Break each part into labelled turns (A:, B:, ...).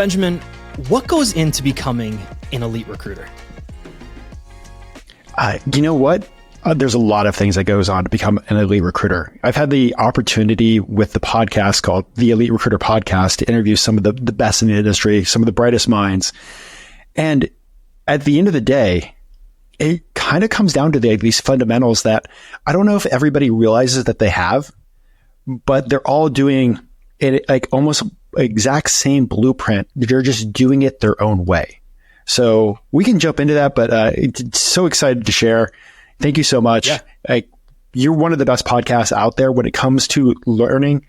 A: Benjamin, what goes into becoming an elite recruiter?
B: You know what? There's a lot of things that goes on to become an elite recruiter. I've had the opportunity with the podcast called the Elite Recruiter Podcast to interview some of the best in the industry, some of the brightest minds. And at the end of the day, it kind of comes down to these fundamentals that I don't know if everybody realizes that they have, but they're all doing it like almost exact same blueprint. They're just doing it their own way. So we can jump into that, but it's so excited to share. Thank you so much. Yeah. You're one of the best podcasts out there when it comes to learning,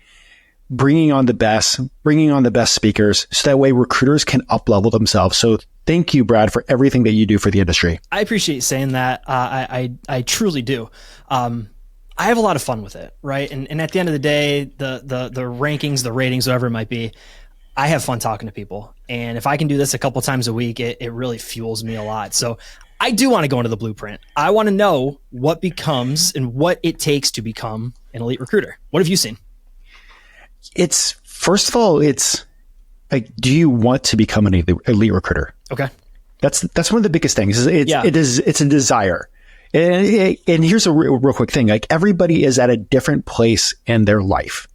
B: bringing on the best speakers, so that way recruiters can up-level themselves. So thank you, Brad, for everything that you do for the industry.
A: I appreciate you saying that. I truly do. I have a lot of fun with it, right? And at the end of the day, the rankings, the ratings, whatever it might be, I have fun talking to people. And if I can do this a couple times a week, it really fuels me a lot. So I do want to go into the blueprint. I want to know what becomes and what it takes to become an elite recruiter. What have you seen?
B: First of all, it's like, do you want to become an elite recruiter?
A: Okay.
B: That's one of the biggest things. It's a desire. And here's a real quick thing. Like, everybody is at a different place in their life.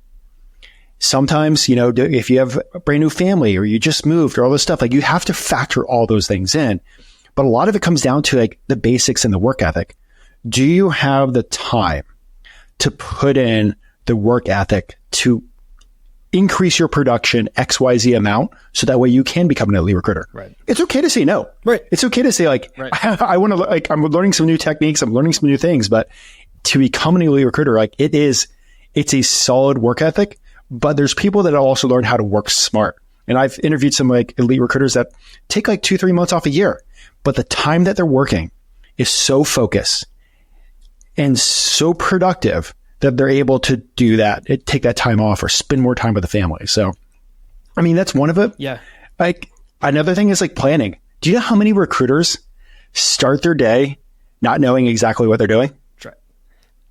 B: Sometimes, if you have a brand new family or you just moved or all this stuff, like, you have to factor all those things in. But a lot of it comes down to like the basics and the work ethic. Do you have the time to put in the work ethic to increase your production XYZ amount so that way you can become an elite recruiter?
A: Right.
B: It's okay to say no.
A: Right.
B: It's okay to say like, right. I want to I'm learning some new techniques. I'm learning some new things, but to become an elite recruiter, it's a solid work ethic, but there's people that also learn how to work smart. And I've interviewed some like elite recruiters that take like 2-3 months off a year, but the time that they're working is so focused and so productive that they're able to do that, take that time off or spend more time with the family. So, I mean, that's one of it.
A: Yeah.
B: Like, another thing is like planning. Do you know how many recruiters start their day not knowing exactly what they're doing?
A: That's right.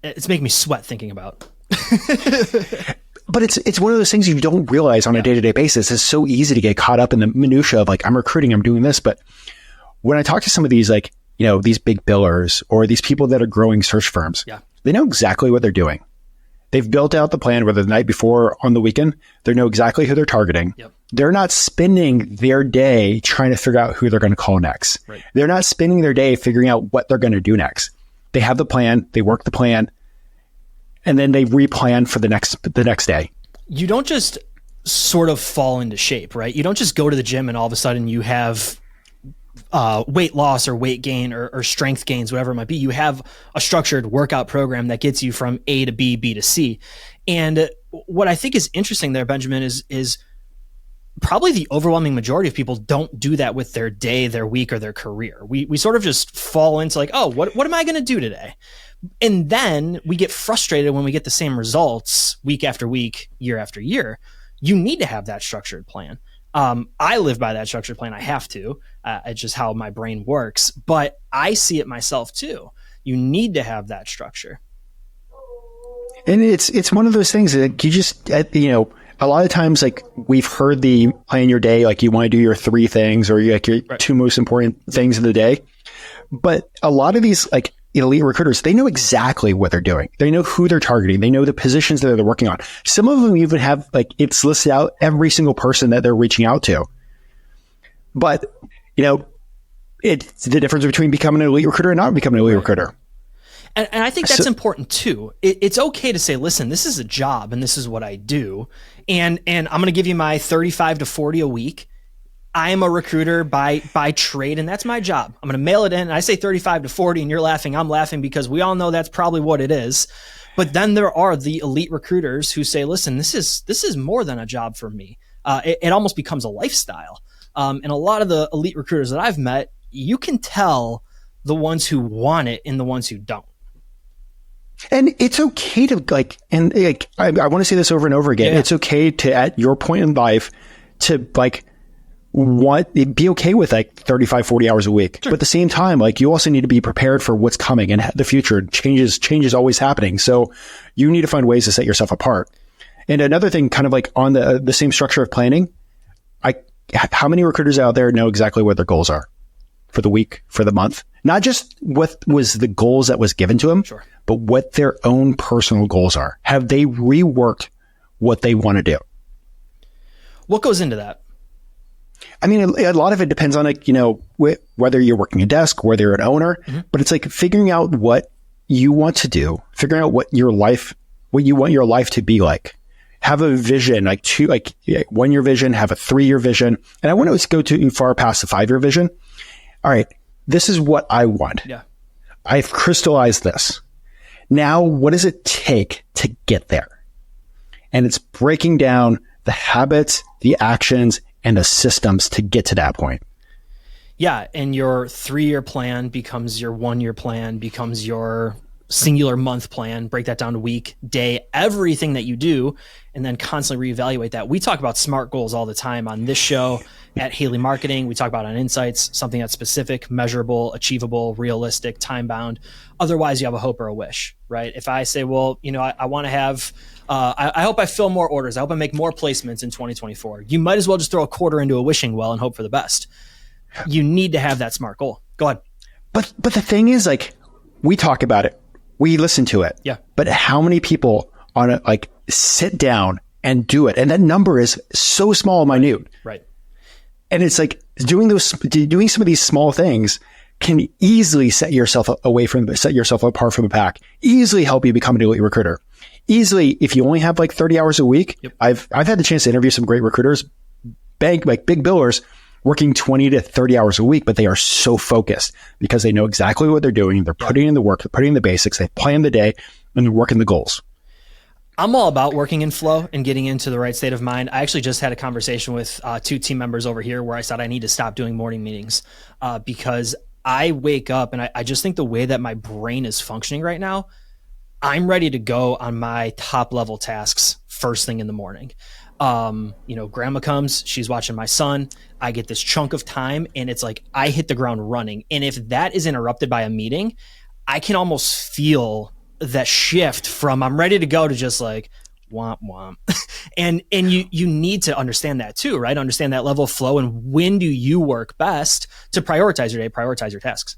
A: It's making me sweat thinking about.
B: But it's one of those things you don't realize on a day-to-day basis. It's so easy to get caught up in the minutia of like, I'm recruiting, I'm doing this. But when I talk to some of these, like, these big billers or these people that are growing search firms, they know exactly what they're doing. They've built out the plan, whether the night before or on the weekend. They know exactly who they're targeting.
A: Yep. They're
B: not spending their day trying to figure out who they're going to call next.
A: Right.
B: They're not spending their day figuring out what they're going to do next. They have the plan, they work the plan, and then they replan for the next day. You
A: don't just sort of fall into shape, right? You don't just go to the gym and all of a sudden you have weight loss or weight gain or strength gains, whatever it might be. You have a structured workout program that gets you from A to B, B to C. And what I think is interesting there, Benjamin, is probably the overwhelming majority of people don't do that with their day, their week, or their career. We sort of just fall into like, oh, what am I going to do today? And then we get frustrated when we get the same results week after week, year after year. You need to have that structured plan. I live by that structured plan. I have to. It's just how my brain works. But I see it myself too. You need to have that structure.
B: And it's one of those things that you just, a lot of times, like, we've heard the plan your day, like you want to do your 3 things or your 2 most important things of the day. But a lot of these like elite recruiters, they know exactly what they're doing. They know who they're targeting. They know the positions that they're working on. Some of them even have like, it's listed out every single person that they're reaching out to. But, it's the difference between becoming an elite recruiter and not becoming an elite recruiter.
A: And I think that's important too. It's okay to say, listen, this is a job and this is what I do. And I'm going to give you my 35 to 40 a week. I am a recruiter by trade, and that's my job. I'm going to mail it in. And I say 35 to 40 and you're laughing. I'm laughing because we all know that's probably what it is. But then there are the elite recruiters who say, listen, this is more than a job for me. It almost becomes a lifestyle. And a lot of the elite recruiters that I've met, you can tell the ones who want it and the ones who don't.
B: And it's okay to I want to say this over and over again. Yeah. It's okay to, at your point in life, to be okay with like 35, 40 hours a week. Sure. But at the same time, like, you also need to be prepared for what's coming and the future. Change is always happening. So you need to find ways to set yourself apart. And another thing, kind of like on the same structure of planning, how many recruiters out there know exactly what their goals are for the week, for the month? Not just what was the goals that was given to them,
A: Sure.
B: but what their own personal goals are. Have they reworked what they want to do?
A: What goes into that?
B: I mean, a lot of it depends on, like, you know, whether you're working a desk, whether you're an owner, but it's like figuring out what you want to do, figuring out what you want your life to be like. Have a vision, like 1-year vision, have a 3-year vision. And I want to go too far past the 5-year vision. All right, this is what I want.
A: Yeah.
B: I've crystallized this. Now, what does it take to get there? And it's breaking down the habits, the actions, and the systems to get to that point.
A: Yeah. And your 3-year plan becomes your 1-year plan, becomes your singular month plan. Break that down to week, day, everything that you do, and then constantly reevaluate that. We talk about SMART goals all the time on this show at Haley Marketing. We talk about on Insights, something that's specific, measurable, achievable, realistic, time bound. Otherwise, you have a hope or a wish, right? If I say, well, you know, I want to have, I hope I fill more orders. I hope I make more placements in 2024. You might as well just throw a quarter into a wishing well and hope for the best. You need to have that SMART goal. Go ahead.
B: But the thing is, like, we talk about it. We listen to it.
A: Yeah.
B: But how many people on it, like, sit down and do it? And that number is so small and minute.
A: Right.
B: And it's like doing some of these small things can easily set yourself apart from the pack, easily help you become an elite recruiter. Easily, if you only have like 30 hours a week, yep. I've had the chance to interview some great recruiters, big billers, working 20 to 30 hours a week, but they are so focused because they know exactly what they're doing. They're putting in the work, they're putting in the basics, they plan the day, and they're working the goals.
A: I'm all about working in flow and getting into the right state of mind. I actually just had a conversation with 2 team members over here where I said I need to stop doing morning meetings because I wake up and I just think the way that my brain is functioning right now, I'm ready to go on my top level tasks first thing in the morning. You know, grandma comes, she's watching my son. I get this chunk of time and it's like I hit the ground running. And if that is interrupted by a meeting, I can almost feel that shift from I'm ready to go to just like womp womp. and you need to understand that too, right? Understand that level of flow and when do you work best to prioritize your day, prioritize your tasks.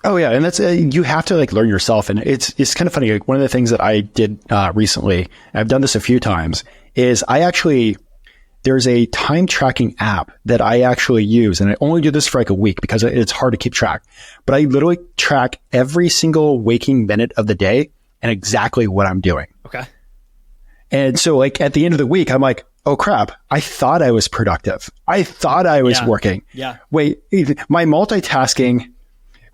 B: Oh yeah. And that's, you have to like learn yourself. And it's kind of funny. Like one of the things that I did, recently, I've done this a few times, is there's a time tracking app that I actually use. And I only do this for like a week because it's hard to keep track, but I literally track every single waking minute of the day and exactly what I'm doing.
A: Okay.
B: And so like at the end of the week, I'm like, oh crap, I thought I was productive. I thought I was working.
A: Yeah.
B: Wait, my multitasking,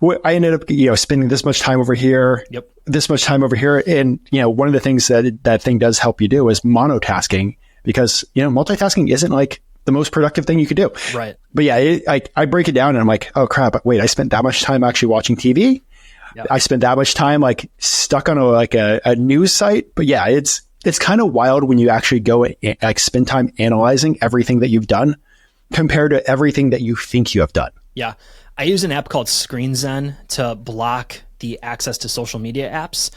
B: I ended up, spending this much time over here, this much time over here. And, one of the things that thing does help you do is monotasking because, multitasking isn't like the most productive thing you could do.
A: Right.
B: But yeah, I break it down and I'm like, oh crap, wait, I spent that much time actually watching TV. Yep. I spent that much time like stuck on a news site. But yeah, it's kind of wild when you actually go like spend time analyzing everything that you've done compared to everything that you think you have done.
A: Yeah. I use an app called ScreenZen to block the access to social media apps.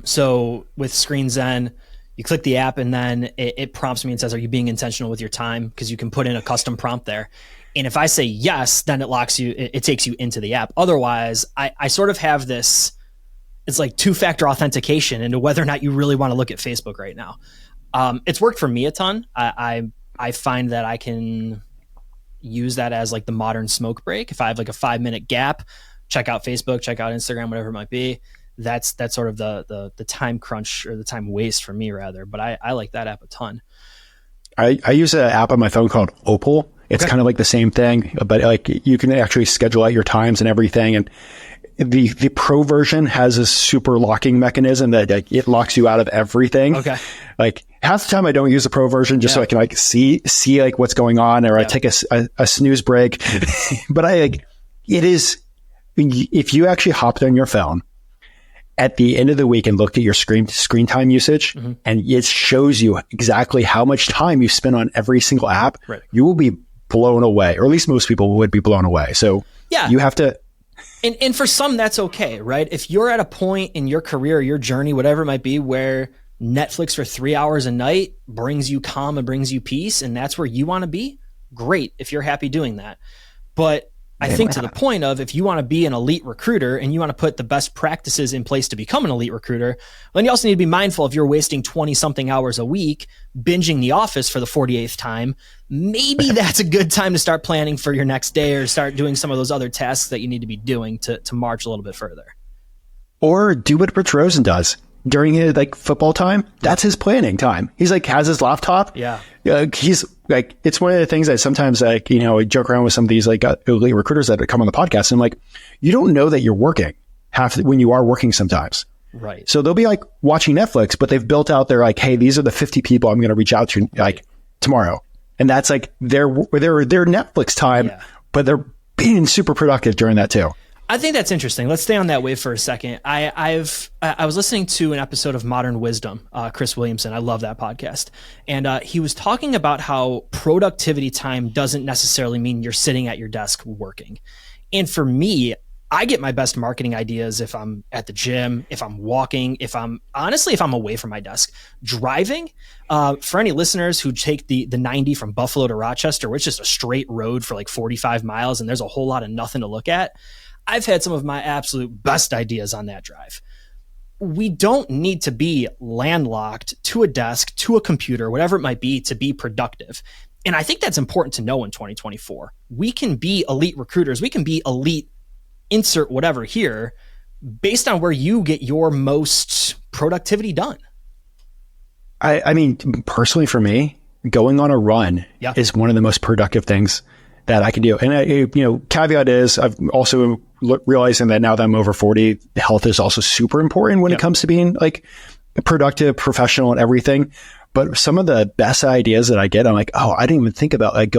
A: So with ScreenZen, you click the app and then it prompts me and says, are you being intentional with your time? Because you can put in a custom prompt there. And if I say yes, then it locks you, it takes you into the app. Otherwise, I sort of have this, it's like 2-factor authentication into whether or not you really want to look at Facebook right now. It's worked for me a ton. I find that I can use that as like the modern smoke break. If I have like a 5-minute gap, check out Facebook, check out Instagram, whatever it might be. That's sort of the time crunch or the time waste for me rather. But I like that app a ton.
B: I use an app on my phone called Opal. It's kind of like the same thing, but like you can actually schedule out your times and everything. And the pro version has a super locking mechanism that like, it locks you out of everything. Okay. Like half the time I don't use the pro version just so I can like see like what's going on or I take a snooze break. But it is, if you actually hopped on your phone at the end of the week and looked at your screen time usage and it shows you exactly how much time you spend on every single app, you will be blown away, or at least most people would be blown away. So you have to.
A: And for some, that's okay, right? If you're at a point in your career, your journey, whatever it might be, where Netflix for 3 hours a night brings you calm and brings you peace, and that's where you want to be, great if you're happy doing that. But I think to the point of, if you want to be an elite recruiter and you want to put the best practices in place to become an elite recruiter, then you also need to be mindful if you're wasting 20 something hours a week, binging The Office for the 48th time, maybe that's a good time to start planning for your next day or start doing some of those other tasks that you need to be doing to march a little bit further.
B: Or do what Rich Rosen does during his like football time. That's his planning time. He's like has his laptop.
A: Yeah.
B: He's like, it's one of the things that sometimes like, you know, I joke around with some of these like elite recruiters that come on the podcast. And I'm like, you don't know that you're working when you are working sometimes.
A: Right.
B: So they'll be like watching Netflix, but they've built out their like, hey, these are the 50 people I'm going to reach out to like tomorrow. And that's like their Netflix time, but they're being super productive during that too.
A: I think that's interesting. Let's stay on that wave for a second. I was listening to an episode of Modern Wisdom, Chris Williamson. I love that podcast. And he was talking about how productivity time doesn't necessarily mean you're sitting at your desk working. And for me, I get my best marketing ideas if I'm at the gym, if I'm walking, if I'm away from my desk. Driving, for any listeners who take the 90 from Buffalo to Rochester, which is just a straight road for like 45 miles and there's a whole lot of nothing to look at, I've had some of my absolute best ideas on that drive. We don't need to be landlocked to a desk, to a computer, whatever it might be, to be productive. And I think that's important to know in 2024. We can be elite recruiters. We can be elite, insert whatever here, based on where you get your most productivity done.
B: I mean, personally for me, going on a run is one of the most productive things that I can do. And caveat is I've also realizing that now that I'm over 40, health is also super important when it comes to being like a productive professional and everything. But some of the best ideas that I get, I'm like, oh, I didn't even think about like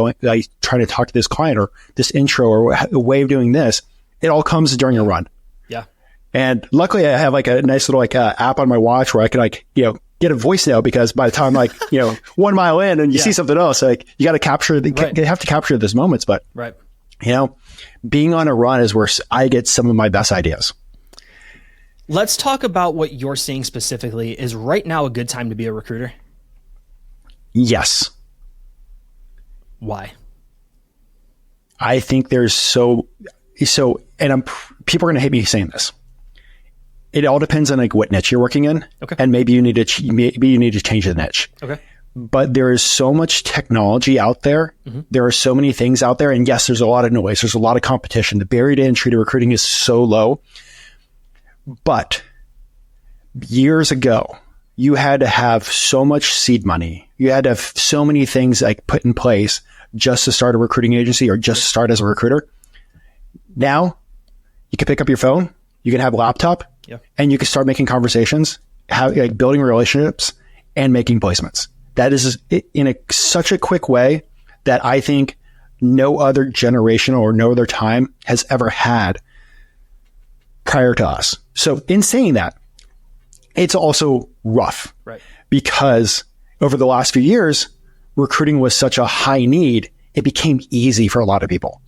B: trying to talk to this client or this intro or a way of doing this. It all comes during a run. Yeah. And luckily I have like a nice little like app on my watch where I can like, get a voice note, because by the time like, 1 mile in and you see something else, like you got to capture you have to capture those moments. But, being on a run is where I get some of my best ideas.
A: Let's talk about what you're seeing specifically. Is right now a good time to be a recruiter?
B: Yes.
A: Why?
B: I think there's and people are going to hate me saying this. It all depends on like what niche you're working in. Okay. And maybe you need to change the niche. Okay. But there is so much technology out there. Mm-hmm. There are so many things out there. And yes, there's a lot of noise. There's a lot of competition. The barrier to entry to recruiting is so low. But years ago, you had to have so much seed money. You had to have so many things like put in place just to start a recruiting agency or just start as a recruiter. Now you can pick up your phone, you can have a laptop, and you can start making conversations, building relationships and making placements. That is in such a quick way that I think no other generation or no other time has ever had prior to us. So in saying that, it's also rough, right? Because over the last few years, recruiting was such a high need, it became easy for a lot of people.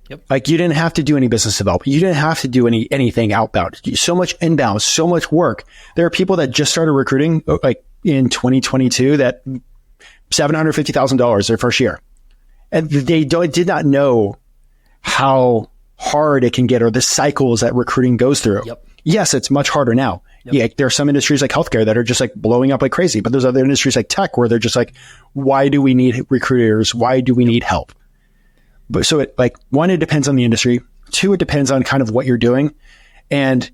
B: Yep. Like you didn't have to do any business development. You didn't have to do anything outbound. So much inbound, so much work. There are people that just started recruiting like in 2022 that $750,000 their first year. And they did not know how hard it can get or the cycles that recruiting goes through. Yep. Yes, it's much harder now. Yep. Yeah, there are some industries like healthcare that are just like blowing up like crazy, but there's other industries like tech where they're just like, why do we need recruiters? Why do we need help? But so it like, one, it depends on the industry. Two, it depends on kind of what you're doing. And,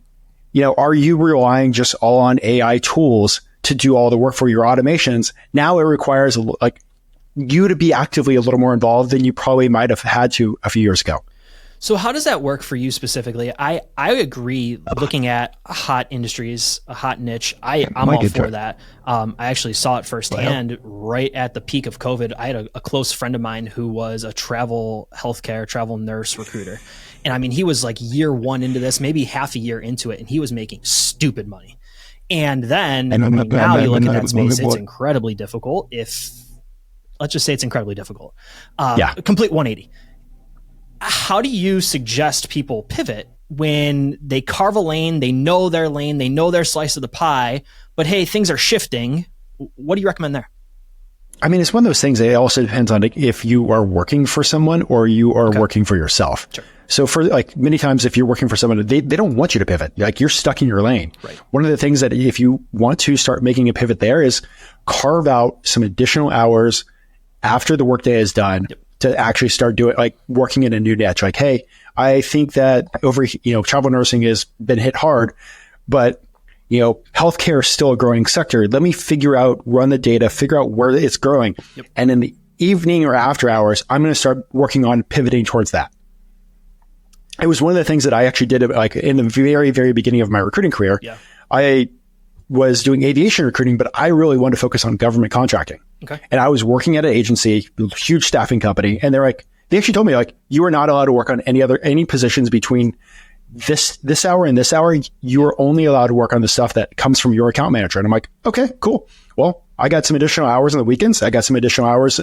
B: are you relying just all on AI tools to do all the work for your automations? Now it requires like you to be actively a little more involved than you probably might have had to a few years ago.
A: So how does that work for you specifically? I agree, looking at hot industries, a hot niche, I'm all for that. I actually saw it firsthand right at the peak of COVID. I had a close friend of mine who was a travel nurse recruiter. And I mean, he was like year one into this, maybe half a year into it, and he was making stupid money. And then now you look at that space, it's incredibly difficult. Let's just say it's incredibly difficult. Complete 180. How do you suggest people pivot when they carve a lane, they know their lane, they know their slice of the pie, but hey, things are shifting? What do you recommend there?
B: I mean, it's one of those things. It also depends on if you are working for someone or you are working for yourself.
A: Sure.
B: So for like many times, if you're working for someone, they don't want you to pivot. Like you're stuck in your lane.
A: Right.
B: One of the things that if you want to start making a pivot there is carve out some additional hours after the workday is done to actually start doing like working in a new niche. Like, hey, I think that travel nursing has been hit hard, but healthcare is still a growing sector. Let me run the data, figure out where it's growing. Yep. And in the evening or after hours, I'm going to start working on pivoting towards that. It was one of the things that I actually did like in the very, very beginning of my recruiting career. Yeah. I was doing aviation recruiting, but I really wanted to focus on government contracting. Okay. And I was working at an agency, huge staffing company. And they actually told me like, you are not allowed to work on any positions between this hour and this hour. You are only allowed to work on the stuff that comes from your account manager. And I'm like, okay, cool. Well, I got some additional hours on the weekends. I got some additional hours,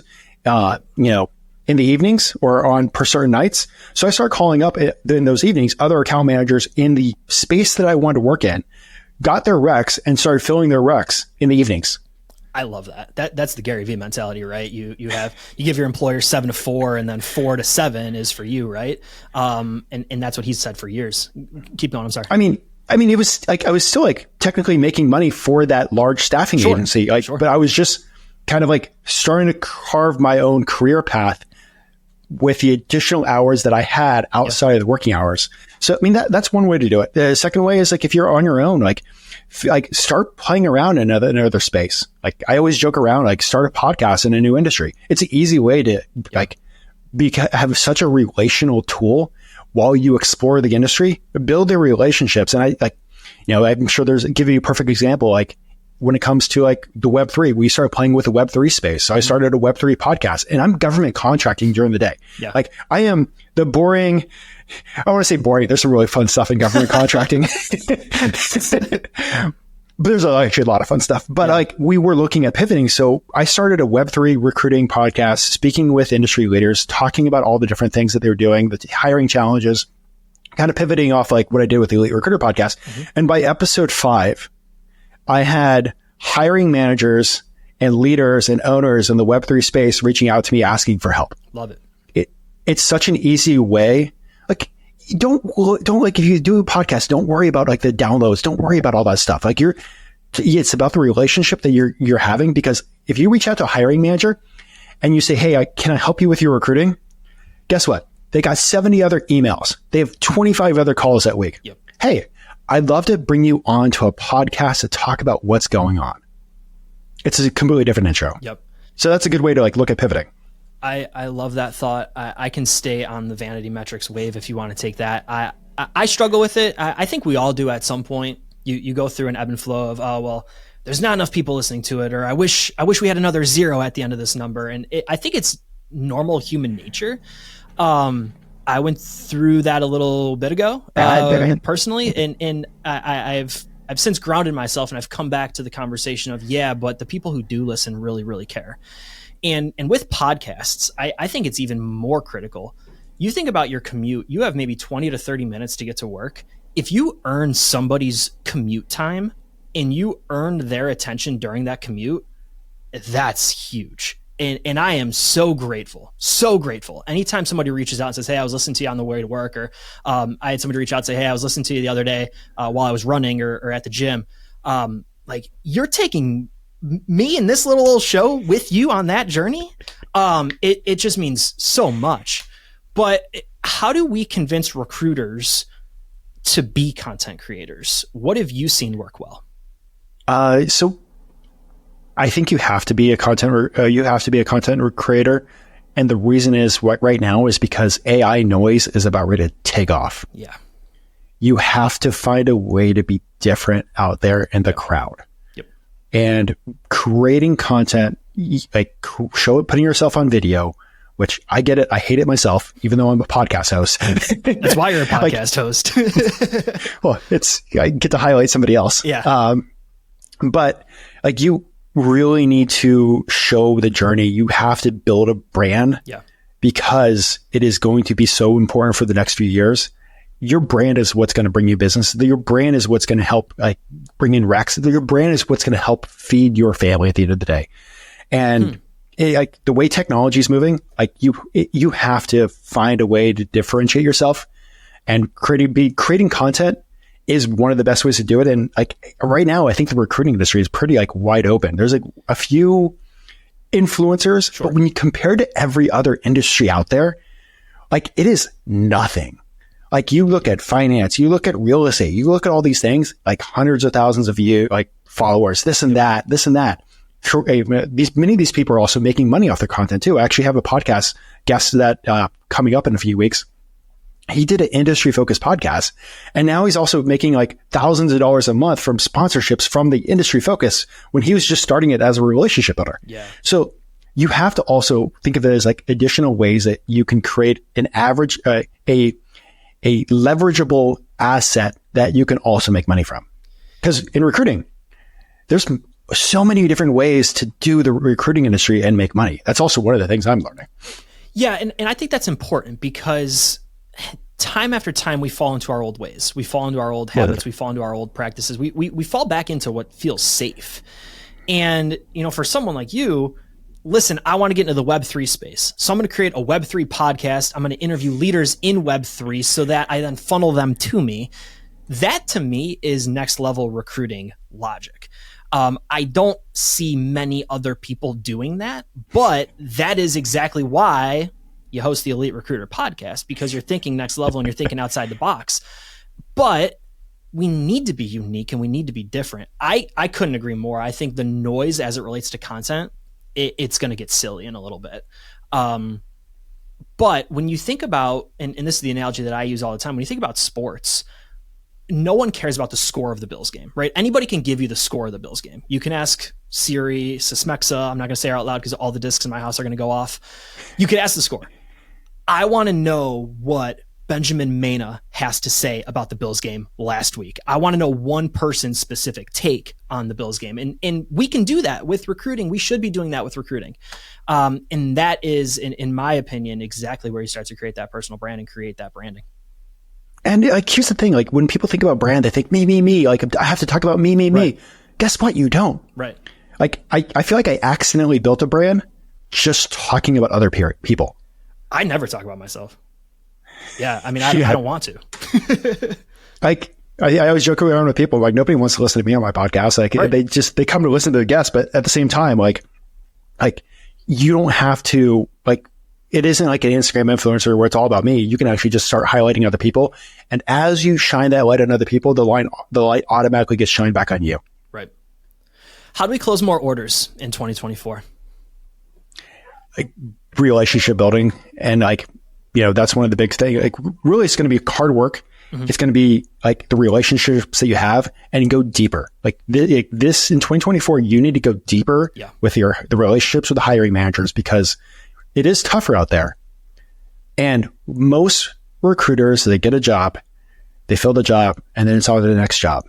B: in the evenings or per certain nights. So I start calling up in those evenings, other account managers in the space that I wanted to work in, got their recs and started filling their recs in the evenings.
A: I love that. That's the Gary Vee mentality, right? You give your employer 7 to 4 and then 4 to 7 is for you, right? And that's what he's said for years. Keep going. I'm sorry.
B: I mean, it was like, I was still like technically making money for that large staffing agency. But I was just kind of like starting to carve my own career path with the additional hours that I had outside of the working hours. So, I mean, that's one way to do it. The second way is like, if you're on your own, like start playing around in another space. Like I always joke around, like start a podcast in a new industry. It's an easy way to have such a relational tool while you explore the industry, build their relationships. And I'm sure give you a perfect example. Like when it comes to like the Web3, we started playing with the Web3 space. So I started a Web3 podcast and I'm government contracting during the day. Yeah. Like I am the boring, I want to say boring. There's some really fun stuff in government contracting, but there's actually a lot of fun stuff. But like we were looking at pivoting. So I started a Web3 recruiting podcast, speaking with industry leaders, talking about all the different things that they were doing, the hiring challenges, kind of pivoting off like what I did with the Elite Recruiter podcast. Mm-hmm. And by episode 5, I had hiring managers and leaders and owners in the Web3 space reaching out to me asking for help.
A: Love it.
B: It's such an easy way. Like, don't like, if you do a podcast, don't worry about like the downloads. Don't worry about all that stuff. Like it's about the relationship that you're having, because if you reach out to a hiring manager and you say, hey, can I help you with your recruiting? Guess what? They got 70 other emails. They have 25 other calls that week. Yep. Hey, I'd love to bring you on to a podcast to talk about what's going on. It's a completely different intro.
A: Yep.
B: So that's a good way to like look at pivoting.
A: I love that thought. I can stay on the vanity metrics wave if you want to take that. I struggle with it. I think we all do at some point. You go through an ebb and flow of, oh, well, there's not enough people listening to it, or I wish we had another 0 at the end of this number. And I think it's normal human nature. I went through that a little bit ago, personally, and I've since grounded myself, and I've come back to the conversation of, but the people who do listen really, really care. And with podcasts, I think it's even more critical. You think about your commute, you have maybe 20 to 30 minutes to get to work. If you earn somebody's commute time and you earned their attention during that commute, that's huge. And I am so grateful. Anytime somebody reaches out and says, hey, I was listening to you on the way to work, or I had somebody reach out and say, hey, I was listening to you the other day while I was running or at the gym. Like you're taking me and this little show with you on that journey. It just means so much. But how do we convince recruiters to be content creators? What have you seen work well?
B: So I think you have to be a content creator. And the reason is what right now is because AI noise is about ready to take off. Yeah. You have to find a way to be different out there in the crowd. Yep. And creating content, like putting yourself on video, which I get it. I hate it myself, even though I'm a podcast host.
A: That's why you're a podcast host.
B: Well, I get to highlight somebody else.
A: Yeah.
B: But like you really need to show the journey. You have to build a brand because it is going to be so important for the next few years. Your brand is what's going to bring you business. Your brand is what's going to help bring in recs. Your brand is what's going to help feed your family at the end of the day. And like the way technology is moving, like you have to find a way to differentiate yourself, and creating content is one of the best ways to do it. And like right now, I think the recruiting industry is pretty like wide open. There's like a few influencers, sure, but when you compare to every other industry out there, like it is nothing. Like you look at finance, you look at real estate, you look at all these things, like hundreds of thousands of like followers, this and that. Many of these people are also making money off their content too. I actually have a podcast guest that coming up in a few weeks. He did an industry focused podcast, and now he's also making like thousands of dollars a month from sponsorships from the industry focus when he was just starting it as a relationship builder.
A: Yeah.
B: So you have to also think of it as like additional ways that you can create an average, a leverageable asset that you can also make money from. Because in recruiting, there's so many different ways to do the recruiting industry and make money. That's also one of the things I'm learning.
A: Yeah. And I think that's important because time after time we fall into our old ways. We fall into our old habits. We fall into our old practices. We fall back into what feels safe. And, you know, for someone like you, listen, I want to get into the Web3 space. So I'm going to create a Web3 podcast. I'm going to interview leaders in Web3 so that I then funnel them to me. That to me is next level recruiting logic. I don't see many other people doing that, but that is exactly why you host the Elite Recruiter podcast, because you're thinking next level and you're thinking outside the box. But we need to be unique and we need to be different. I couldn't agree more. I think the noise as it relates to content, it's going to get silly in a little bit. But when you think about, and this is the analogy that I use all the time, when you think about sports, no one cares about the score of the Bills game, right? Anybody can give you the score of the Bills game. You can ask Siri, Sysmexa, I'm not going to say it out loud because all the discs in my house are going to go off. You could ask the score. I want to know what Benjamin Mena has to say about the Bills game last week. I want to know one person's specific take on the Bills game. And we can do that with recruiting. We should be doing that with recruiting. And that is, in my opinion, exactly where you start to create that personal brand and create that branding.
B: And like, here's the thing, like when people think about brand, they think me, like I have to talk about me.
A: Right.
B: Guess what? You don't.
A: Right.
B: Like, I feel like I accidentally built a brand just talking about other people.
A: I never talk about myself. Yeah. I mean, I don't want to.
B: Like, I always joke around with people, like nobody wants to listen to me on my podcast. Like right. they come to listen to the guests, but at the same time, like you don't have to, like, it isn't like an Instagram influencer where it's all about me. You can actually just start highlighting other people. And as you shine that light on other people, the light automatically gets shined back on you.
A: Right. How do we close more orders in 2024?
B: Like relationship building. And like, you know, that's one of the big things. Like really it's going to be hard work. Mm-hmm. It's going to be like the relationships that you have and go deeper. Like this in 2024, you need to go deeper with the relationships with the hiring managers, because it is tougher out there. And most recruiters, they get a job, they fill the job, and then it's on to the next job.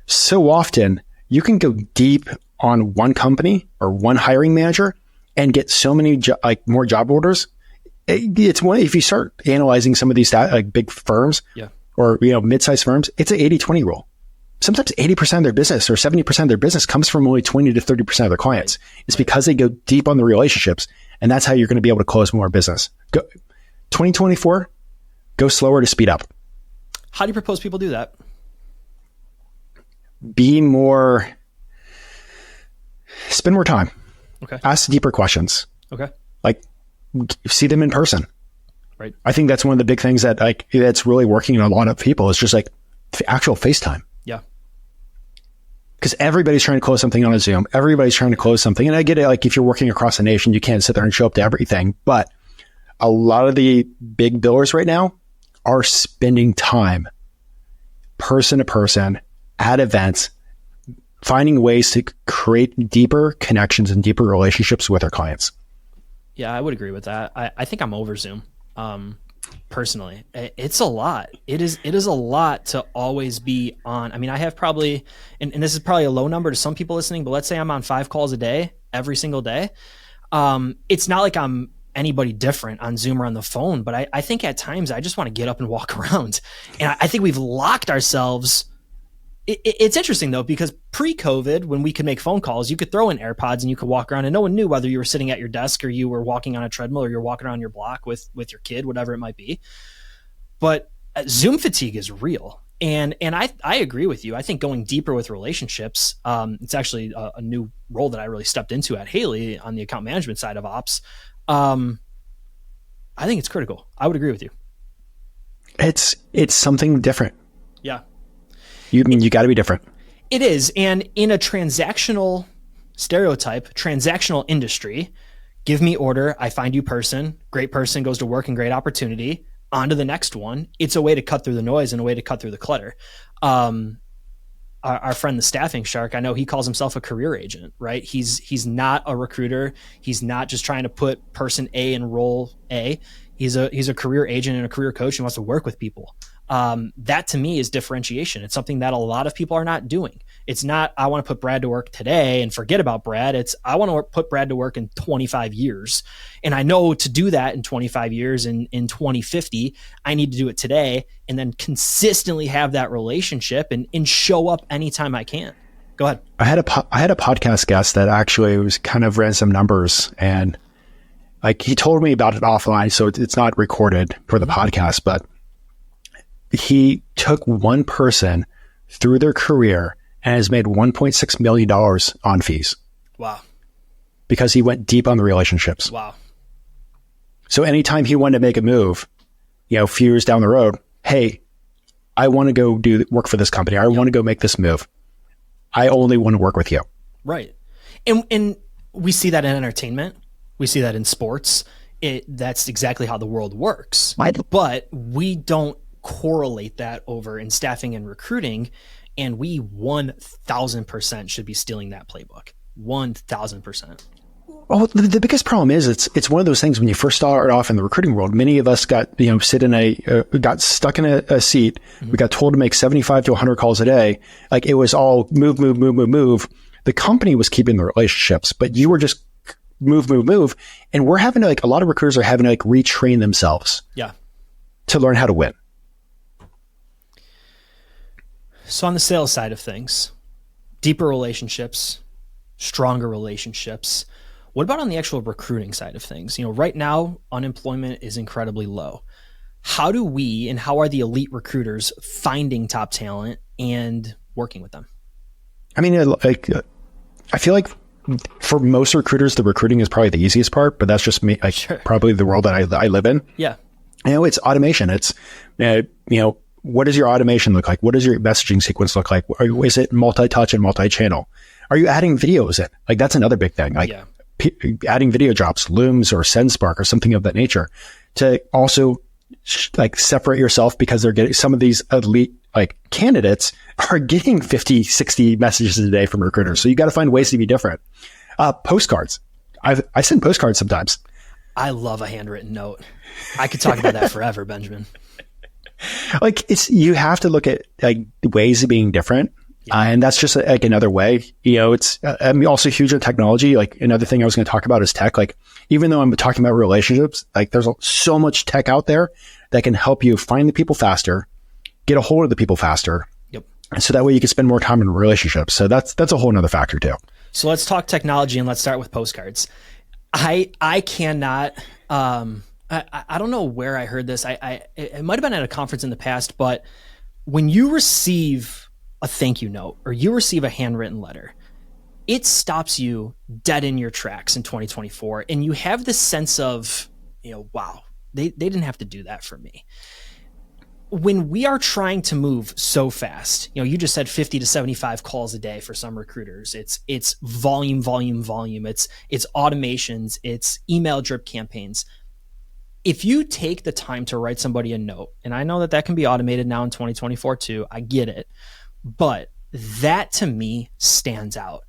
B: So often you can go deep on one company or one hiring manager and get so many more job orders. It's one, if you start analyzing some of these like big firms or, you know, mid-sized firms, it's an 80-20 rule. Sometimes 80% of their business or 70% of their business comes from only 20 to 30% of their clients. Right. It's because they go deep on the relationships. And that's how you're going to be able to close more business. 2024, go slower to speed up.
A: How do you propose people do that?
B: Spend more time.
A: Okay.
B: Ask deeper questions.
A: Okay.
B: Like, see them in person.
A: Right.
B: I think that's one of the big things that's really working on a lot of people is just like actual FaceTime.
A: Yeah.
B: Because everybody's trying to close something on a Zoom. Everybody's trying to close something. And I get it. Like if you're working across the nation, you can't sit there and show up to everything. But a lot of the big billers right now are spending time person to person at events, finding ways to create deeper connections and deeper relationships with their clients.
A: Yeah, I would agree with that. I think I'm over Zoom. Personally, it's a lot. It is a lot to always be on. I mean, I have probably, and this is probably a low number to some people listening, but let's say I'm on 5 calls a day, every single day. It's not like I'm anybody different on Zoom or on the phone, but I think at times I just want to get up and walk around. And I think we've locked ourselves It's interesting though, because pre-COVID, when we could make phone calls, you could throw in AirPods and you could walk around and no one knew whether you were sitting at your desk or you were walking on a treadmill or you're walking around your block with your kid, whatever it might be. But Zoom fatigue is real. And I agree with you. I think going deeper with relationships, it's actually a new role that I really stepped into at Haley on the account management side of ops. I think it's critical. I would agree with you.
B: It's something different.
A: Yeah.
B: You got to be different.
A: It is. And in a transactional industry, give me order, I find you person, great person goes to work and great opportunity, on to the next one. It's a way to cut through the noise and a way to cut through the clutter. Our friend, the staffing shark, I know he calls himself a career agent, right? He's not a recruiter. He's not just trying to put person A in role A. He's a career agent and a career coach and wants to work with people. That to me is differentiation. It's something that a lot of people are not doing. It's not, I want to put Brad to work today and forget about Brad. It's, I want to put Brad to work in 25 years. And I know to do that in 25 years and in 2050, I need to do it today and then consistently have that relationship and show up anytime I can. Go ahead.
B: I had a podcast guest that actually was kind of ran some numbers, and like he told me about it offline. So it's not recorded for the podcast, but he took one person through their career and has made $1.6 million on fees.
A: Wow.
B: Because he went deep on the relationships.
A: Wow.
B: So anytime he wanted to make a move, a few years down the road, hey, I want to go work for this company. I want to go make this move. I only want to work with you.
A: Right. And we see that in entertainment. We see that in sports. That's exactly how the world works. But we don't correlate that over in staffing and recruiting. And we 1,000% should be stealing that playbook. 1,000%.
B: Well, the biggest problem is it's one of those things when you first start off in the recruiting world. Many of us got got stuck in a seat. Mm-hmm. We got told to make 75 to 100 calls a day. Like it was all move. The company was keeping the relationships, but you were just move. And we're having to a lot of recruiters are having to retrain themselves.
A: Yeah.
B: To learn how to win.
A: So on the sales side of things, deeper relationships, stronger relationships. What about on the actual recruiting side of things? Right now, unemployment is incredibly low. How do we and how are the elite recruiters finding top talent and working with them?
B: I mean, I feel like for most recruiters, the recruiting is probably the easiest part, but that's just me,
A: Sure.
B: Probably the world that I live in.
A: Yeah.
B: It's automation. It's, what does your automation look like? What does your messaging sequence look like? Is it multi-touch and multi-channel? Are you adding videos in? That's another big thing. Adding video drops, Looms or SendSpark or something of that nature to also separate yourself, because they're getting some of these elite candidates are getting 50, 60 messages a day from recruiters. So you got to find ways to be different. Postcards. I send postcards sometimes.
A: I love a handwritten note. I could talk about that forever, Benjamin.
B: You have to look at ways of being different. Yeah. And that's just another way, it's, I'm also huge on technology. Another thing I was going to talk about is tech. Even though I'm talking about relationships, there's so much tech out there that can help you find the people faster, get a hold of the people faster.
A: Yep. And
B: so that way you can spend more time in relationships. So that's a whole nother factor too.
A: So let's talk technology and let's start with postcards. I cannot, I don't know where I heard this. It might've been at a conference in the past, but when you receive a thank you note or you receive a handwritten letter, it stops you dead in your tracks in 2024. And you have this sense of, wow, they didn't have to do that for me. When we are trying to move so fast, you just said 50 to 75 calls a day for some recruiters. It's volume. It's automations. It's email drip campaigns. If you take the time to write somebody a note, and I know that can be automated now in 2024 too, I get it. But that to me stands out.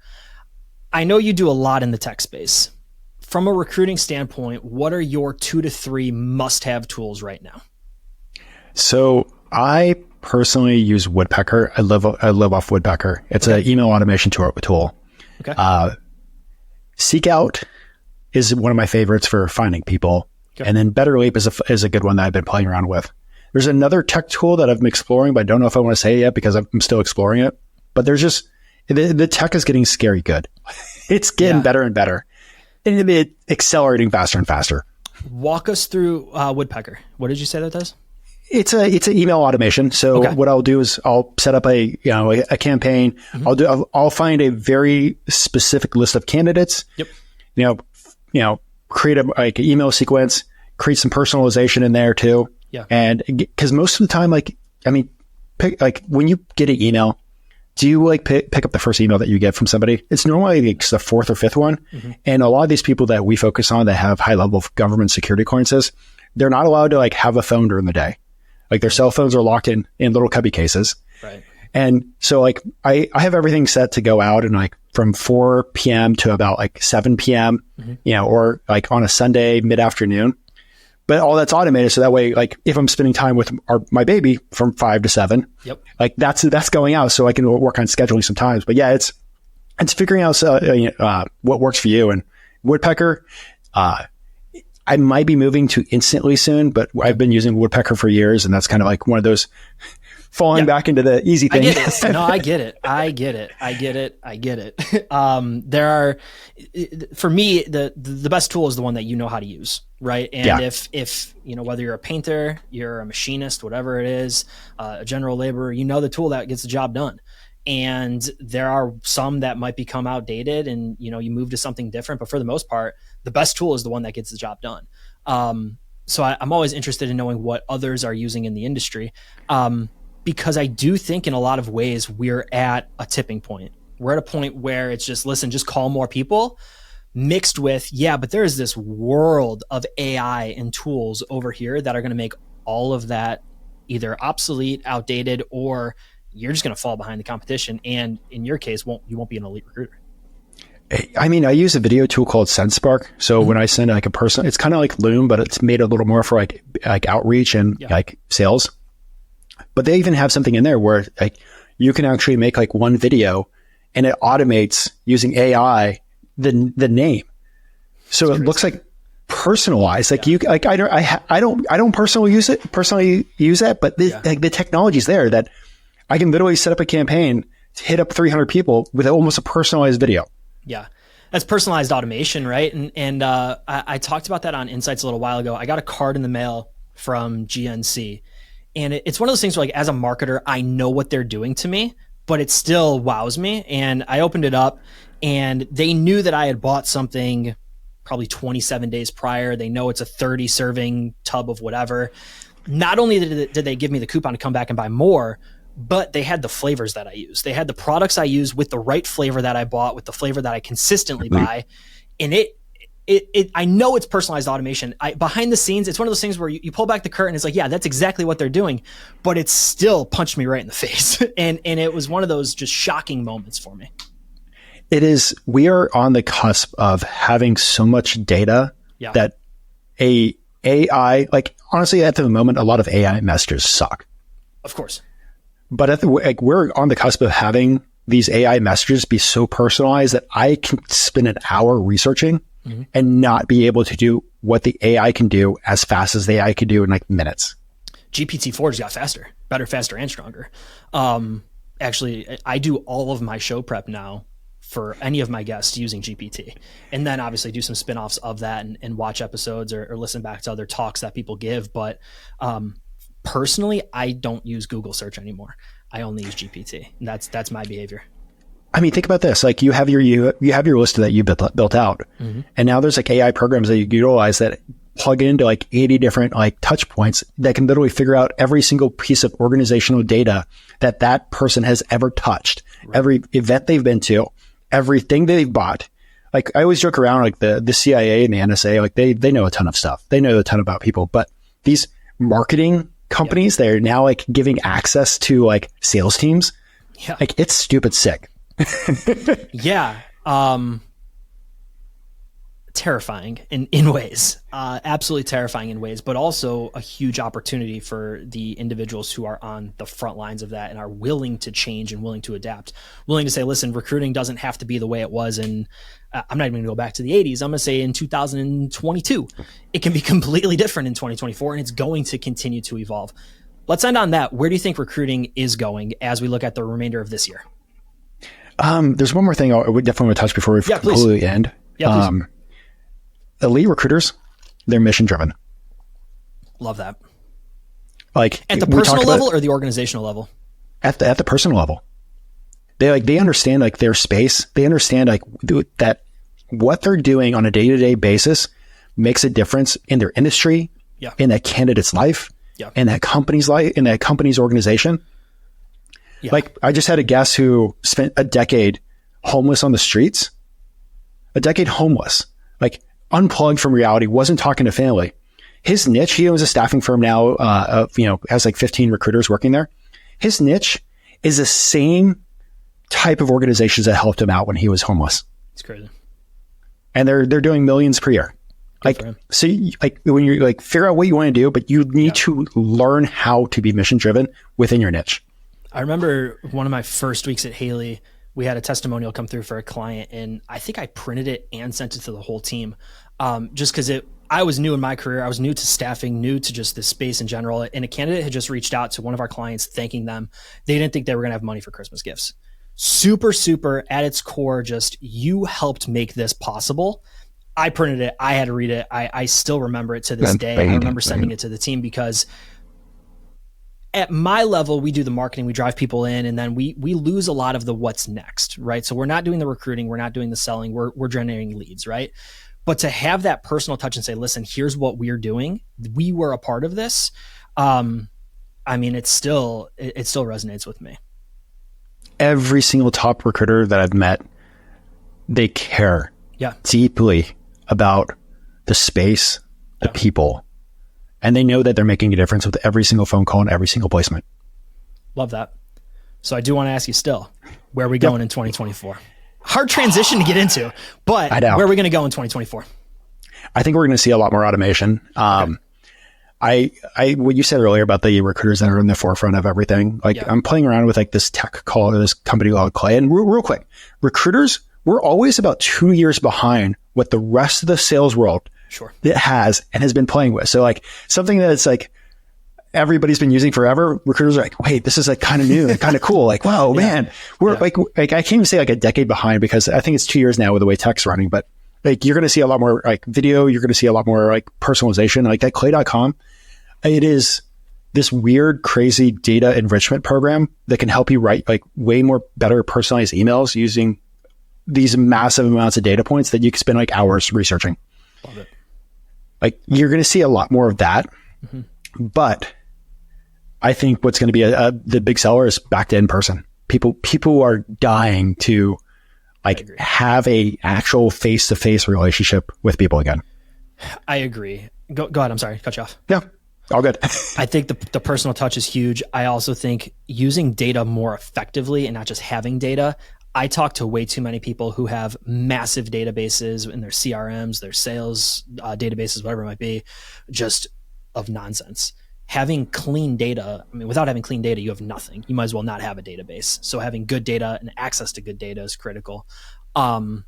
A: I know you do a lot in the tech space. From a recruiting standpoint, what are your 2 to 3 must-have tools right now? So
B: I personally use Woodpecker. I live off Woodpecker. It's an email automation tool.
A: Okay.
B: Seek Out is one of my favorites for finding people.
A: Okay.
B: And then Better Leap is a good one that I've been playing around with. There's another tech tool that I've been exploring, but I don't know if I want to say it yet because I'm still exploring it. but there's just, the tech is getting scary good. It's getting better and better, and it's accelerating faster and faster.
A: Walk us through Woodpecker. What did you say that does?
B: It's an email automation. So what I'll do is I'll set up a campaign. I'll find a very specific list of candidates.
A: Yep.
B: Create an email sequence, create some personalization in there too.
A: Yeah.
B: And because most of the time, when you get an email, do you pick up the first email that you get from somebody? It's normally the fourth or fifth one. And a lot of these people that we focus on that have high level of government security clearances, they're not allowed to have a phone during the day. Their cell phones are locked in little cubby cases.
A: Right.
B: And so I have everything set to go out and from 4 p.m. to about 7 p.m., or on a Sunday mid-afternoon. But all that's automated. So that way, if I'm spending time with my baby from 5 to 7, that's going out. So I can work on scheduling some times. But yeah, it's figuring out what works for you. And Woodpecker, I might be moving to Instantly soon, but I've been using Woodpecker for years. And that's kind of one of those falling back into the easy thing.
A: I get it. No, I get it. There are, for me, the best tool is the one that you know how to use, right? And if whether you're a painter, you're a machinist, whatever it is, a general laborer, the tool that gets the job done. And there are some that might become outdated and, you move to something different. But for the most part, the best tool is the one that gets the job done. So I'm always interested in knowing what others are using in the industry. Because I do think in a lot of ways we're at a tipping point. We're at a point where it's just call more people mixed with, but there is this world of AI and tools over here that are going to make all of that either obsolete, outdated, or you're just going to fall behind the competition. And in your case, you won't be an elite recruiter.
B: I use a video tool called SendSpark. So when I send a person, it's kind of like Loom, but it's made a little more for outreach and sales. But they even have something in there where you can actually make one video and it automates using AI the name. So it looks personalized. I don't personally use it, but the technology's there that I can literally set up a campaign to hit up 300 people with almost a personalized video.
A: Yeah. That's personalized automation, right? And I talked about that on Insights a little while ago. I got a card in the mail from GNC. And it's one of those things where as a marketer, I know what they're doing to me, but it still wows me. And I opened it up and they knew that I had bought something probably 27 days prior. They know it's a 30 serving tub of whatever. Not only did they give me the coupon to come back and buy more, but they had the flavors that I use. They had the products I use with the right flavor that I bought, with the flavor that I consistently buy. And I know it's personalized automation. Behind the scenes, it's one of those things where you pull back the curtain. It's that's exactly what they're doing, but it still punched me right in the face. and it was one of those just shocking moments for me.
B: It is. We are on the cusp of having so much data that AI, honestly, at the moment, a lot of AI messages suck.
A: Of course.
B: But we're on the cusp of having these AI messages be so personalized that I can spend an hour researching and not be able to do what the AI can do as fast as the AI can do in minutes.
A: GPT-4 just got faster, better, faster, and stronger. Actually, I do all of my show prep now for any of my guests using GPT, and then obviously do some spin-offs of that and watch episodes or listen back to other talks that people give. But personally, I don't use Google search anymore. I only use GPT. And that's my behavior.
B: Think about this. You have your list that you built out, and now there's AI programs that you utilize that plug into 80 different touch points that can literally figure out every single piece of organizational data that person has ever touched, every event they've been to, everything they've bought. I always joke around the CIA and the NSA, they know a ton of stuff. They know a ton about people, but these marketing companies, they're now giving access to sales teams.
A: Yeah.
B: It's stupid sick.
A: Yeah. Terrifying in ways, absolutely terrifying in ways, but also a huge opportunity for the individuals who are on the front lines of that and are willing to change and willing to adapt, willing to say, listen, recruiting doesn't have to be the way it was in, I'm not even gonna go back to the 80s. I'm gonna say in 2022, it can be completely different in 2024, and it's going to continue to evolve. Let's end on that. Where do you think recruiting is going as we look at the remainder of this year?
B: There's one more thing I would definitely want to touch before we completely end.
A: Yeah, please.
B: Elite recruiters, they're mission driven.
A: Love that.
B: Like
A: at the personal level or the organizational level?
B: At the personal level. They understand like their space. They understand like that what they're doing on a day-to-day basis makes a difference in their industry, in that candidate's life, in that company's life, in that company's organization. Yeah. Like I just had a guest who spent a decade homeless on the streets, like unplugged from reality, wasn't talking to family. His niche, he owns a staffing firm now, has like 15 recruiters working there. His niche is the same type of organizations that helped him out when he was homeless.
A: It's crazy.
B: And they're doing millions per year. Like, so when you're like, figure out what you want to do, but you need to learn how to be mission driven within your niche.
A: I remember one of my first weeks at Haley, we had a testimonial come through for a client, and I think I printed it and sent it to the whole team. Just because I was new in my career. I was new to staffing, new to just this space in general. And a candidate had just reached out to one of our clients, thanking them. They didn't think they were going to have money for Christmas gifts. Super, super at its core, just you helped make this possible. I printed it. I had to read it. I still remember it to this day. I remember sending it to the team because at my level, we do the marketing, we drive people in, and then we lose a lot of the what's next, right? So we're not doing the recruiting. We're not doing the selling. We're generating leads, right? But to have that personal touch and say, listen, here's what we're doing. We were a part of this. I mean, it still resonates with me.
B: Every single top recruiter that I've met, they care deeply about the space, the people, and they know that they're making a difference with every single phone call and every single placement.
A: Love that. So I do want to ask you still, where are we going in 2024? Hard transition to get into, but where are we going to go in 2024?
B: I think we're going to see a lot more automation. What you said earlier about the recruiters that are in the forefront of everything, I'm playing around with like this tech call, this company called Clay. And real quick, recruiters, we're always about 2 years behind what the rest of the sales world has been playing with. So like something that's like everybody's been using forever, recruiters are like, wait, this is like kind of new and kind of cool. Like, wow, man, we're like, I can't even say like a decade behind because I think it's 2 years now with the way tech's running, but like, you're going to see a lot more like video. You're going to see a lot more like personalization, like that clay.com. It is this weird, crazy data enrichment program that can help you write like way more better personalized emails using these massive amounts of data points that you can spend like hours researching.
A: Love it.
B: Like you're going to see a lot more of that, but I think what's going to be the big seller is back to in person. People are dying to like have a actual face-to-face relationship with people again.
A: I agree. Go ahead. I'm sorry. Cut you off.
B: Yeah. All good.
A: I think the personal touch is huge. I also think using data more effectively and not just having data. I talk to way too many people who have massive databases in their CRMs, their sales databases, whatever it might be, just of nonsense. Having clean data, I mean, without having clean data, you have nothing. You might as well not have a database. So having good data and access to good data is critical. Automation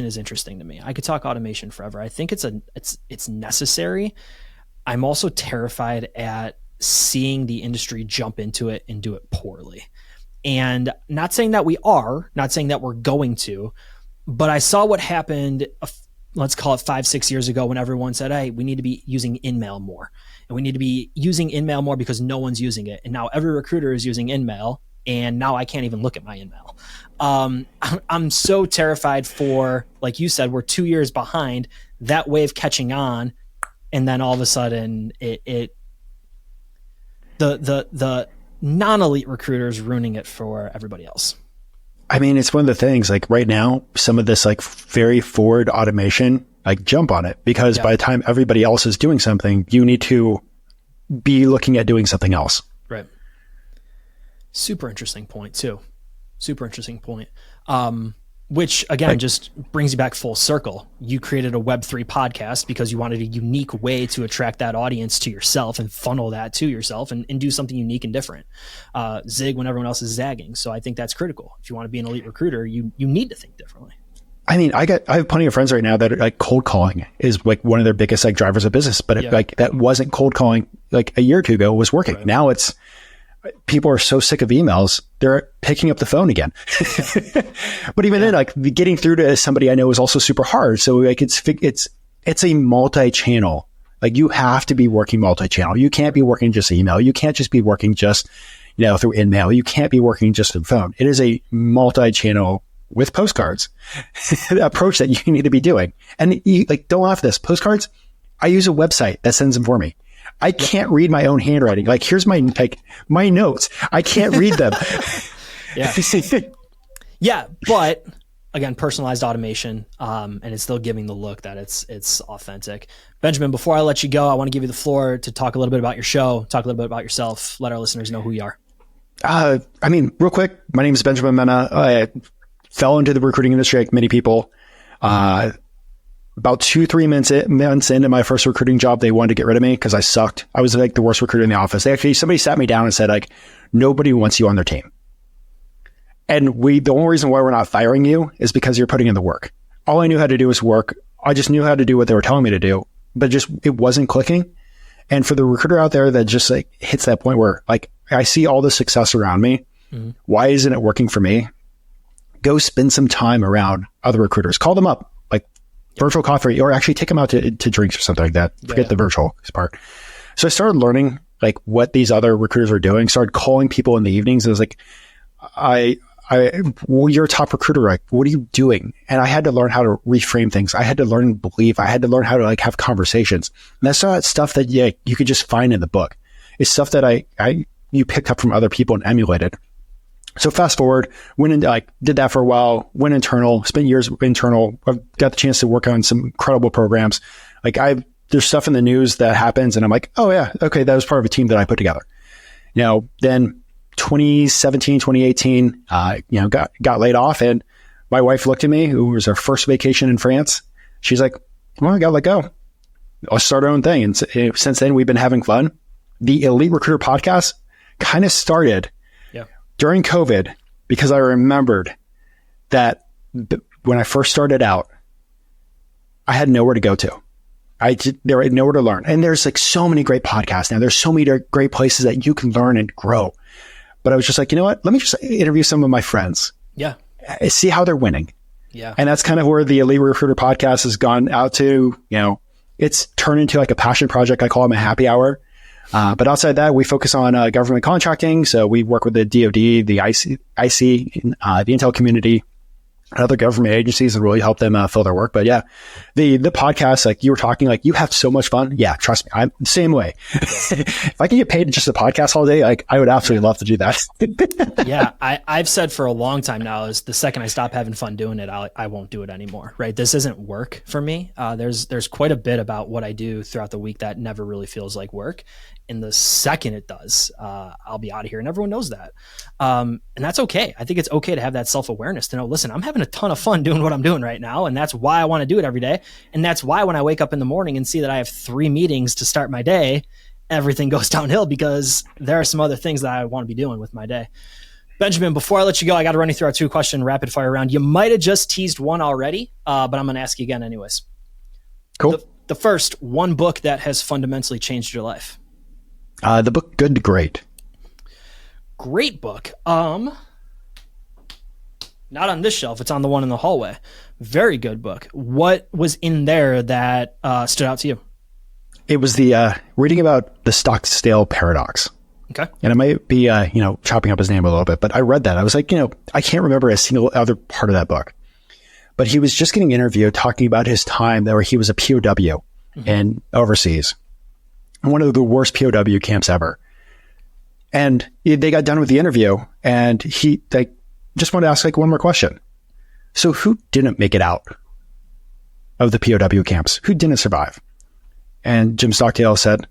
A: is interesting to me. I could talk automation forever. I think it's necessary. I'm also terrified at seeing the industry jump into it and do it poorly. And not saying that not saying that we're going to, but I saw what happened, let's call it 5-6 years ago when everyone said, hey, we need to be using InMail more. And we need to be using InMail more because no one's using it. And now every recruiter is using InMail. And now I can't even look at my InMail. I'm so terrified for, like you said, we're 2 years behind that wave catching on. And then all of a sudden the non-elite recruiters ruining it for everybody else.
B: I mean, it's one of the things like right now, some of this like very forward automation, like jump on it because by the time everybody else is doing something, you need to be looking at doing something else.
A: Right. Super interesting point too. Super interesting point. Which again, just brings you back full circle. You created a Web3 podcast because you wanted a unique way to attract that audience to yourself and funnel that to yourself and do something unique and different. Zig when everyone else is zagging. So I think that's critical. If you want to be an elite recruiter, you need to think differently.
B: I mean, I have plenty of friends right now that are like cold calling is like one of their biggest like drivers of business, but like that wasn't cold calling like a year or two ago was working. Right. Now it's, people are so sick of emails, they're picking up the phone again. But even then, like getting through to somebody I know is also super hard. So like it's a multi-channel. Like you have to be working multi-channel. You can't be working just email. You can't just be working just, through InMail. You can't be working just through phone. It is a multi-channel with postcards approach that you need to be doing. And you, like, don't laugh at this. Postcards, I use a website that sends them for me. I can't read my own handwriting. Like, here's my notes. I can't read them.
A: Yeah. Yeah. But again, personalized automation, and it's still giving the look that it's authentic. Benjamin, before I let you go, I want to give you the floor to talk a little bit about your show, talk a little bit about yourself, let our listeners know who you are.
B: Real quick, my name is Benjamin Mena. I fell into the recruiting industry like many people. About 2-3 months into my first recruiting job, they wanted to get rid of me because I sucked. I was like the worst recruiter in the office. Somebody sat me down and said, like, nobody wants you on their team. And the only reason why we're not firing you is because you're putting in the work. All I knew how to do was work. I just knew how to do what they were telling me to do, but it wasn't clicking. And for the recruiter out there that just like hits that point where like, I see all the success around me. Mm-hmm. Why isn't it working for me? Go spend some time around other recruiters. Call them up, like virtual coffee, or actually take them out to drinks or something like that. Forget the virtual part. So I started learning like what these other recruiters are doing. Started calling people in the evenings. I was like, well, you're a top recruiter. Like, what are you doing? And I had to learn how to reframe things. I had to learn to believe. I had to learn how to like have conversations. And that's not stuff that you could just find in the book. It's stuff that you picked up from other people and emulated. So fast forward, went into did that for a while, went internal, spent years internal. I've got the chance to work on some incredible programs. There's stuff in the news that happens and I'm like, oh yeah, okay, that was part of a team that I put together. Then 2017, 2018, got laid off, and my wife looked at me, who was our first vacation in France. She's like, well, I got to let go. I'll start our own thing. And since then we've been having fun. The Elite Recruiter podcast kind of started during COVID because I remembered that when I first started out, I had nowhere to go to. There had nowhere to learn. And there's like so many great podcasts now. There's so many great places that you can learn and grow. But I was just like, you know what? Let me just interview some of my friends. Yeah. See how they're winning. Yeah. And that's kind of where the Elite Recruiter podcast has gone out to. It's turned into like a passion project. I call it my happy hour. But outside that, we focus on government contracting. So we work with the DoD, the IC, the Intel community, and other government agencies and really help them fill their work. But yeah, the podcast, like you were talking, like you have so much fun. Yeah, trust me, I'm the same way. If I can get paid just a podcast all day, like I would absolutely love to do that.
A: Yeah, I've said for a long time now is the second I stop having fun doing it, I won't do it anymore. Right? This isn't work for me. There's quite a bit about what I do throughout the week that never really feels like work. And the second it does, I'll be out of here, and everyone knows that. And that's okay. I think it's okay to have that self-awareness to know, listen, I'm having a ton of fun doing what I'm doing right now. And that's why I want to do it every day. And that's why when I wake up in the morning and see that I have 3 meetings to start my day, everything goes downhill because there are some other things that I want to be doing with my day. Benjamin, before I let you go, I got to run you through our 2-question rapid fire round. You might have just teased one already, but I'm going to ask you again anyways.
B: Cool.
A: The first, one book that has fundamentally changed your life.
B: The book Good to Great.
A: Great book. Not on this shelf. It's on the one in the hallway. Very good book. What was in there that stood out to you?
B: It was the reading about the Stockdale paradox.
A: Okay.
B: And it might be, chopping up his name a little bit, but I read that. I was like, I can't remember a single other part of that book. But he was just getting interviewed talking about his time where he was a POW and overseas. One of the worst POW camps ever. And they got done with the interview and he just wanted to ask one more question. So who didn't make it out of the POW camps? Who didn't survive? And Jim Stockdale said,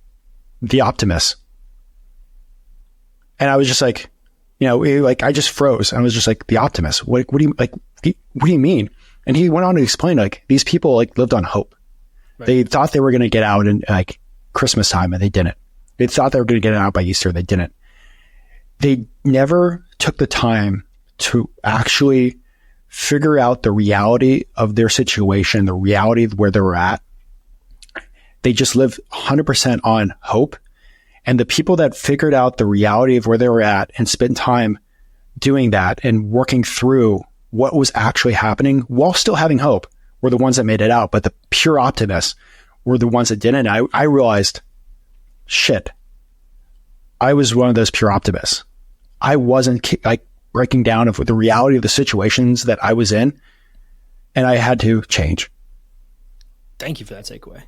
B: the optimists. And I was just like, I just froze. I was just like, the optimists. What do you mean? And he went on to explain, these people lived on hope. Right. They thought they were going to get out in Christmas time and they didn't. They thought they were going to get out by Easter. They didn't. They never took the time to actually figure out the reality of their situation, the reality of where they were at. They just lived 100% on hope. And the people that figured out the reality of where they were at and spent time doing that and working through what was actually happening while still having hope were the ones that made it out. But the pure optimists were the ones that didn't. I realized, shit, I was one of those pure optimists. I wasn't like breaking down of the reality of the situations that I was in, and I had to change.
A: Thank you for that takeaway.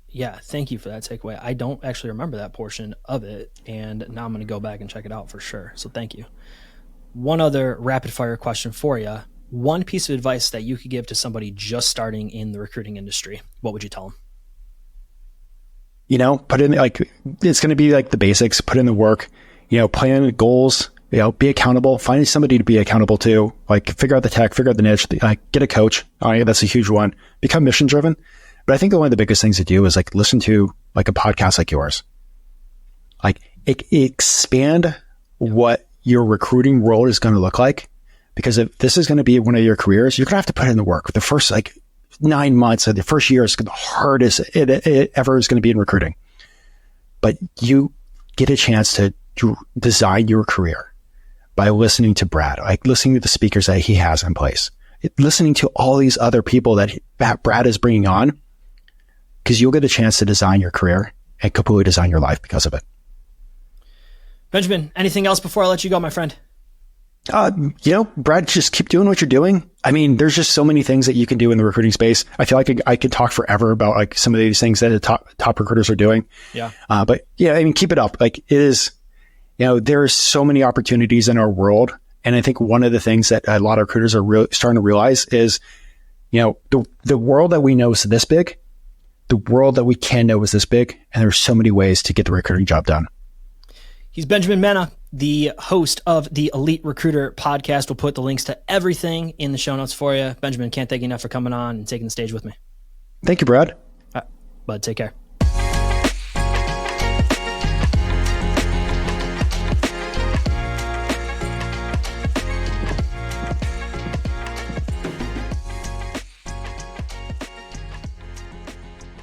A: Yeah, thank you for that takeaway. I don't actually remember that portion of it, and now I'm going to go back and check it out for sure. So thank you. One other rapid fire question for you. One piece of advice that you could give to somebody just starting in the recruiting industry, what would you tell them?
B: You know, put in like, it's going to be like the basics, put in the work, you know, plan goals, you know, be accountable, find somebody to be accountable to, like figure out the tech, figure out the niche, like get a coach. Oh yeah, that's a huge one. Become mission driven. But I think one of the biggest things to do is like listen to like a podcast like yours. Like expand what your recruiting world is going to look like. Because if this is going to be one of your careers, you're going to have to put in the work. The first like 9 months of the first year is the hardest it ever is going to be in recruiting. But you get a chance to design your career by listening to Brad, like listening to the speakers that he has in place, listening to all these other people that Brad is bringing on, because you'll get a chance to design your career and completely design your life because of it.
A: Benjamin, anything else before I let you go, my friend?
B: You know, Brad, just keep doing what you're doing. I mean, there's just so many things that you can do in the recruiting space. I feel like I could talk forever about like some of these things that the top recruiters are doing.
A: Yeah.
B: But yeah, I mean, keep it up. Like it is, you know, there are so many opportunities in our world. And I think one of the things that a lot of recruiters are starting to realize is, you know, the world that we know is this big, the world that we can know is this big. And there's so many ways to get the recruiting job done.
A: He's Benjamin Mena, the host of the Elite Recruiter podcast. We'll put the links to everything in the show notes for you. Benjamin, can't thank you enough for coming on and taking the stage with me.
B: Thank you, Brad.
A: Bud, take care.